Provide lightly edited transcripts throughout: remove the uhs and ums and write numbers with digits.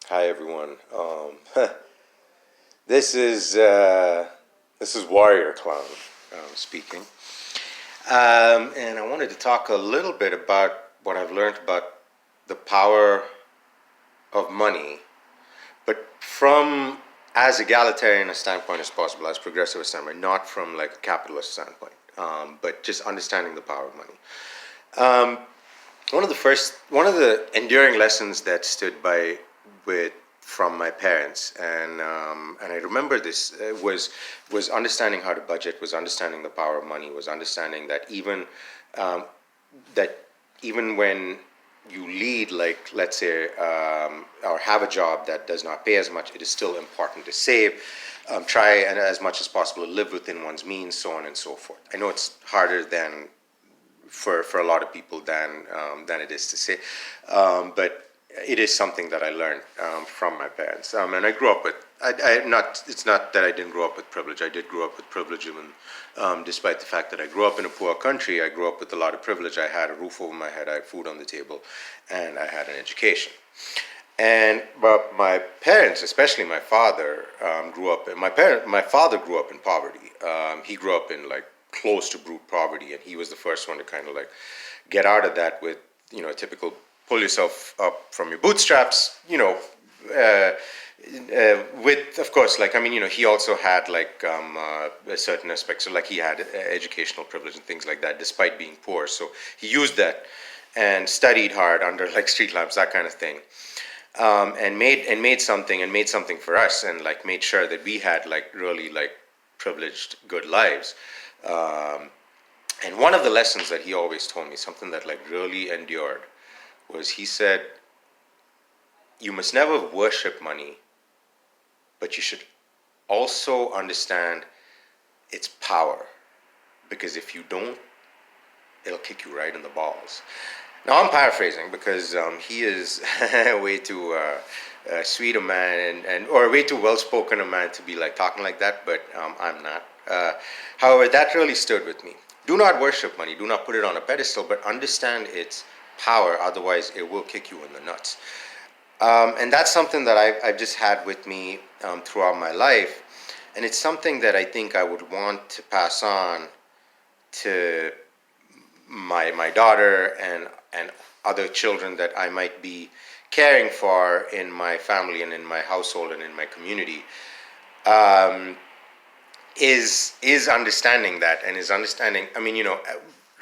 Hi everyone. This is Warrior Clown speaking, and I wanted to talk a little bit about what I've learned about the power of money, but from as egalitarian a standpoint as possible, as progressive a standpoint, not from like a capitalist standpoint, but just understanding the power of money. Um, one of the enduring lessons that stood by with from my parents, and I remember this was understanding how to budget, was understanding the power of money, was understanding um, that even when you lead, like let's say, or have a job that does not pay as much, it is still important to save, try and as much as possible live within one's means, so on and so forth. I know it's harder than for a lot of people than it is to say. But it is something that I learned from my parents, and I grew up with. Not. It's not that I didn't grow up with privilege. I did grow up with privilege, even despite the fact that I grew up in a poor country. I grew up with a lot of privilege. I had a roof over my head. I had food on the table, and I had an education. And but my parents, especially my father, grew up. My father grew up in poverty. He grew up in like close to brute poverty, and he was the first one to kind of like get out of that with typical pull yourself up from your bootstraps. With of course, like I mean, he also had like certain aspects, so like he had educational privilege and things like that, despite being poor. So he used that and studied hard under like street lamps, that kind of thing, and made something for us, and like made sure that we had like really like privileged good lives. Um, and one of the lessons that he always told me, something that like really endured, was he said, "You must never worship money, but you should also understand its power, because if you don't, it'll kick you right in the balls." Now I'm paraphrasing because he is way too sweet a man and or way too well spoken a man to be like talking like that, but I'm not. However, that really stood with me. Do not worship money. Do not put it on a pedestal, but understand its power. Otherwise, it will kick you in the nuts. And that's something that I've just had with me throughout my life, and it's something that I think I would want to pass on to my daughter and other children that I might be caring for in my family and in my household and in my community. Um, is understanding that, and is understanding. I mean,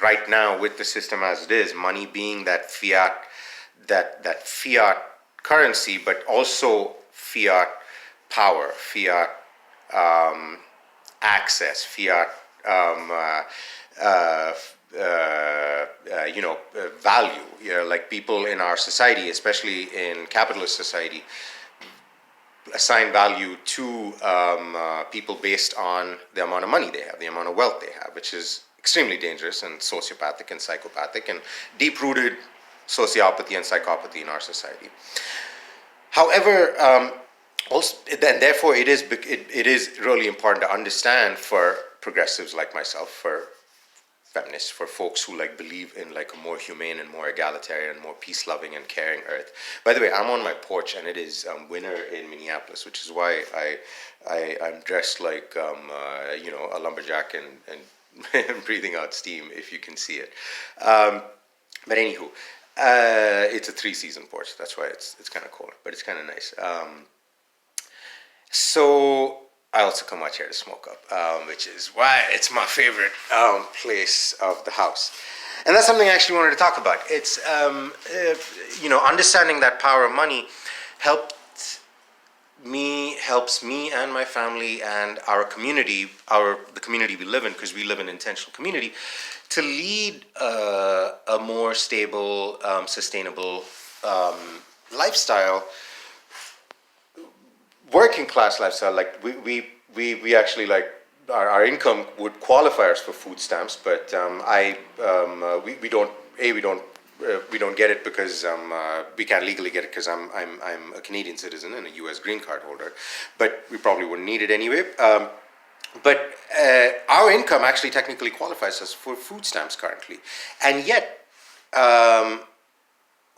right now with the system as it is, money being that fiat currency, but also fiat power, fiat um, access, fiat um, uh, uh, value. Like people in our society, especially in capitalist society, assign value to people based on the amount of money they have, the amount of wealth they have, which is extremely dangerous and sociopathic and psychopathic and deep-rooted sociopathy and psychopathy in our society. However, also, and therefore, it is really important to understand for progressives like myself, for feminists, for folks who like believe in like a more humane and more egalitarian, more peace-loving and caring Earth. By the way, I'm on my porch and it is winter in Minneapolis, which is why I'm dressed like a lumberjack and breathing out steam, if you can see it. But anywho, it's a three-season porch. That's why it's kind of cold, but it's kind of nice. So I also come out here to smoke up, which is why it's my favorite place of the house. And that's something I actually wanted to talk about. It's, understanding that power of money helped helps me and my family and our community, the community we live in, because we live in an intentional community, to lead a more stable, sustainable lifestyle, working class lifestyle. Like we actually like our income would qualify us for food stamps, but we don't get it because we can't legally get it because I'm a Canadian citizen and a U.S. green card holder, but we probably wouldn't need it anyway. But our income actually technically qualifies us for food stamps currently, and yet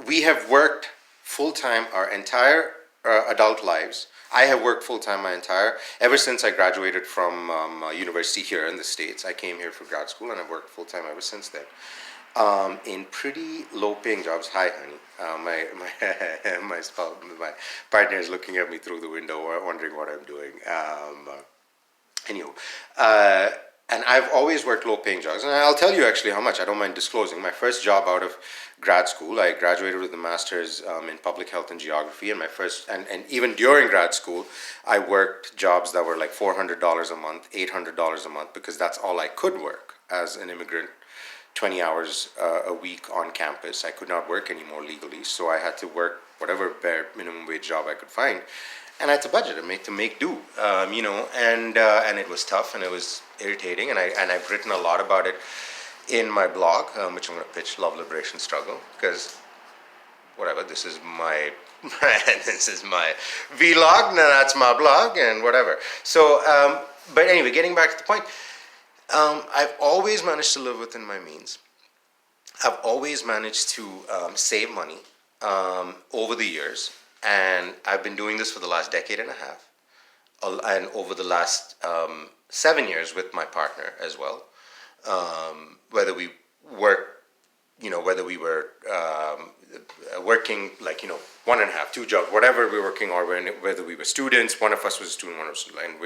we have worked full time our entire adult lives. I have worked full time ever since I graduated from university here in the States. I came here for grad school and I've worked full time ever since then. In pretty low paying jobs. Hi, honey. My spouse, my partner is looking at me through the window, wondering what I'm doing. Anyway, uh, and I've always worked low paying jobs. And I'll tell you actually how much. I don't mind disclosing. My first job out of grad school, I graduated with a master's in public health and geography. And and even during grad school, I worked jobs that were like $400 a month, $800 a month, because that's all I could work as an immigrant. 20 hours a week on campus. I could not work anymore legally, so I had to work whatever bare minimum wage job I could find, and I had to budget and make do, and it was tough and it was irritating, and I've written a lot about it in my blog, which I'm going to pitch, Love Liberation Struggle, because whatever, this is my this is my vlog, and that's my blog, and whatever. So, but anyway, getting back to the point. I've always managed to live within my means. I've always managed to save money over the years, and I've been doing this for the last decade and a half, and over the last 7 years with my partner as well. Whether we work, whether we were working like one and a half, two jobs, whatever we were working, or whether we were students. One of us was a student, one of us, and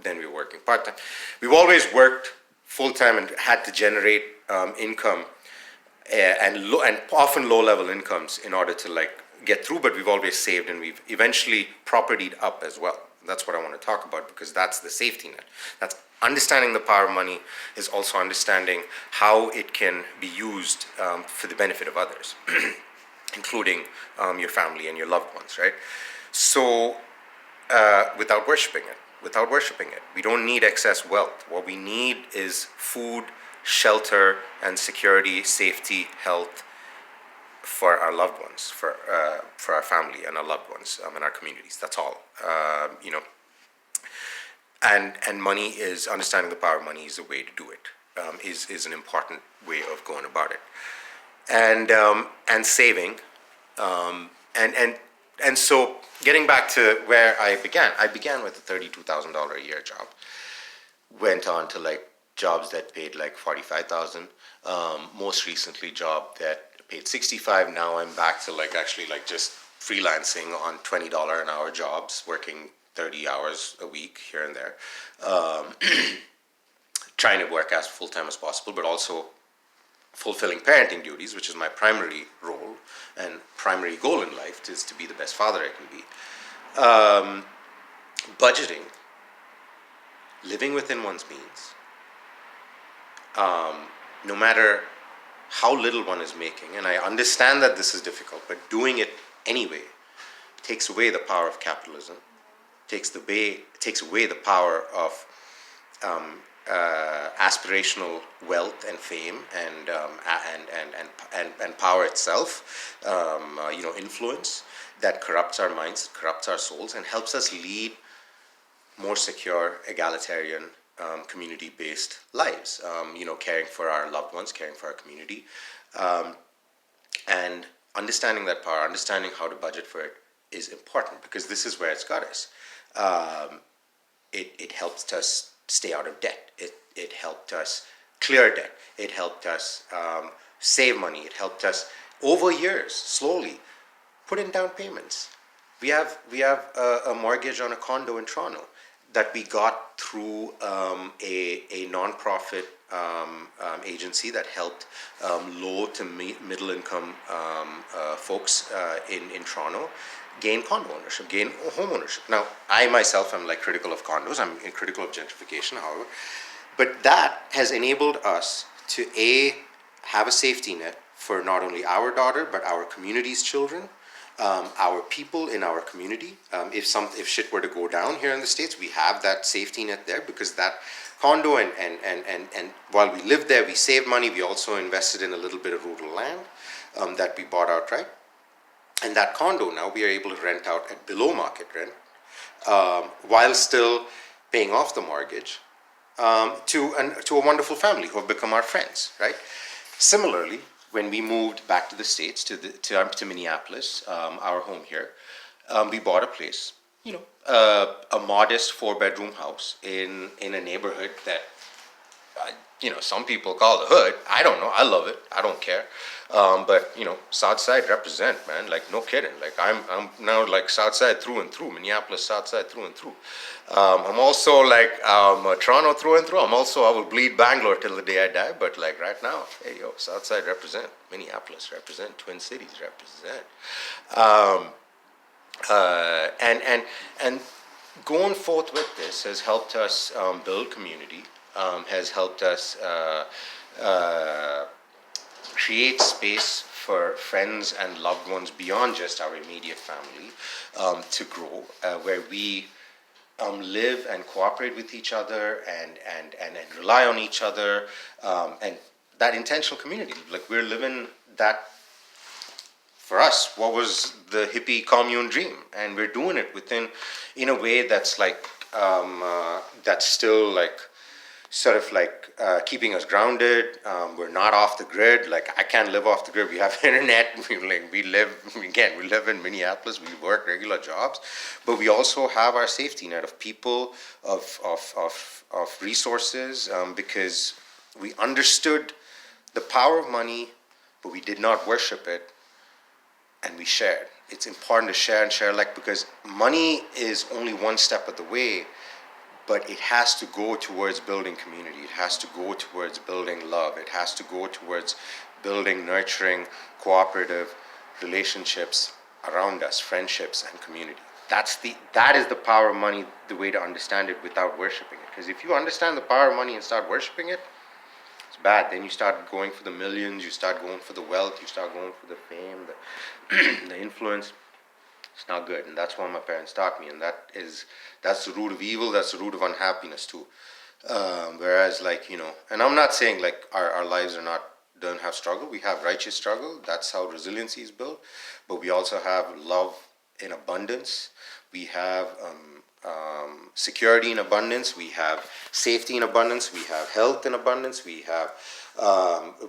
then we were working part time. We've always worked full time and had to generate income and often low level incomes in order to like get through. But we've always saved, and we've eventually propertied up as well. That's what I want to talk about, because that's the safety net. That's understanding the power of money, is also understanding how it can be used for the benefit of others, including your family and your loved ones, right? So without worshiping it. We don't need excess wealth. What we need is food, shelter, and security, safety, health for our loved ones, for our family and our loved ones and our communities. That's all. And money is, understanding the power of money is a way to do it. Is an important way of going about it. And saving, and so getting back to where I began with a $32,000 a year job. Went on to like jobs that paid like $45,000. Most recently, job that paid $65,000. Now I'm back to like actually like just freelancing on $20 an hour jobs, working 30 hours a week here and there, trying to work as full time as possible, but also fulfilling parenting duties, which is my primary role and primary goal in life, is to be the best father I can be. Budgeting, living within one's means, no matter how little one is making. And I understand that this is difficult, but doing it anyway takes away the power of capitalism, takes away the power of aspirational wealth and fame and power itself, influence that corrupts our minds, corrupts our souls, and helps us lead more secure, egalitarian, community-based lives. Caring for our loved ones, caring for our community, and understanding that power, understanding how to budget for it is important, because this is where it's got us. It helped us stay out of debt. It helped us clear debt. It helped us save money. It helped us over years slowly put in down payments. We have a mortgage on a condo in Toronto that we got through a nonprofit agency that helped low to middle income folks in Toronto gain condo ownership, gain home ownership. Now, I myself am like critical of condos. I'm critical of gentrification, however, but that has enabled us to have a safety net for not only our daughter but our community's children, our people in our community. If shit were to go down here in the States, we have that safety net there, because that condo and while we lived there, we saved money. We also invested in a little bit of rural land that we bought outright. And that condo now we are able to rent out at below market rent, while still paying off the mortgage to a wonderful family who have become our friends, right? Similarly, when we moved back to the States, to Minneapolis, our home here, We bought a place, a modest 4-bedroom house in a neighborhood that some people call the hood. I don't know. I love it. I don't care. But South Side represent, man. Like no kidding. Like I'm now like South Side through and through. Minneapolis South Side through and through. I'm also like Toronto through and through. I will bleed Bangalore till the day I die. But like right now, hey yo, South Side represent. Minneapolis represent. Twin Cities represent. And going forth with this has helped us build community, has helped us uh, create space for friends and loved ones beyond just our immediate family to grow, where we live and cooperate with each other and rely on each other, and that intentional community. Like we're living that. For us, what was the hippie commune dream? And we're doing it in a way that's like, that's still like, sort of like keeping us grounded. We're not off the grid. Like I can't live off the grid. We have internet. We live in Minneapolis. We work regular jobs, but we also have our safety net of people, of resources, because we understood the power of money, but we did not worship it, and we shared. It's important to share and share, like, because money is only one step of the way, but it has to go towards building community. It has to go towards building love. It has to go towards building, nurturing, cooperative relationships around us, friendships and community. That is the power of money, the way to understand it without worshiping it. Because if you understand the power of money and start worshiping it, it's bad. Then you start going for the millions, you start going for the wealth, you start going for the fame, the influence. It's not good, and that's what my parents taught me, and that's the root of evil. That's the root of unhappiness too. Whereas, like and I'm not saying like our lives don't have struggle. We have righteous struggle. That's how resiliency is built. But we also have love in abundance. We have security in abundance. We have safety in abundance. We have health in abundance. We have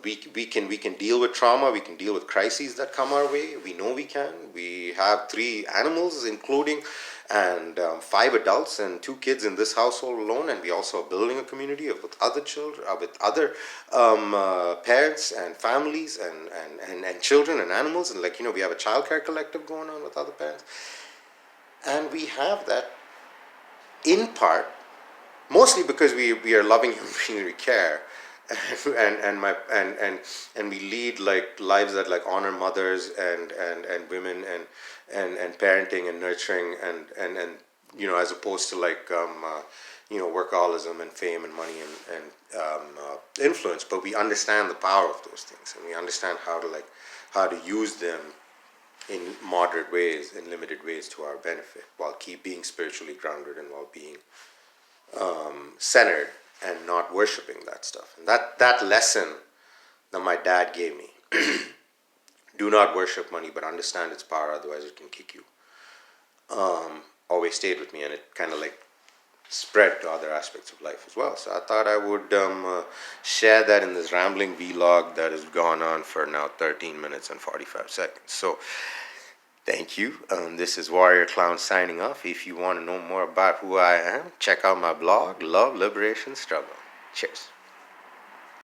we can deal with trauma. We can deal with crises that come our way. We know we can. We have 3 animals, including and 5 adults and 2 kids in this household alone. And we also are building a community with other children, with other parents and families and children and animals. And like we have a childcare collective going on with other parents. And we have that in part, mostly because we are loving human beings, we care, and we lead like lives that like honor mothers and women and parenting and nurturing and as opposed to like workaholism and fame and money and influence. But we understand the power of those things, and we understand how to use them in moderate ways, in limited ways, to our benefit, while keep being spiritually grounded and while being centered and not worshiping that stuff. And that lesson that my dad gave me: do not worship money, but understand its power, otherwise it can kick you. Always stayed with me, and it kind of like spread to other aspects of life as well. So I thought I would share that in this rambling vlog that has gone on for now 13 minutes and 45 seconds. So thank you. This is Warrior Clown signing off. If you want to know more about who I am, check out my blog, Love, Liberation, Struggle. Cheers.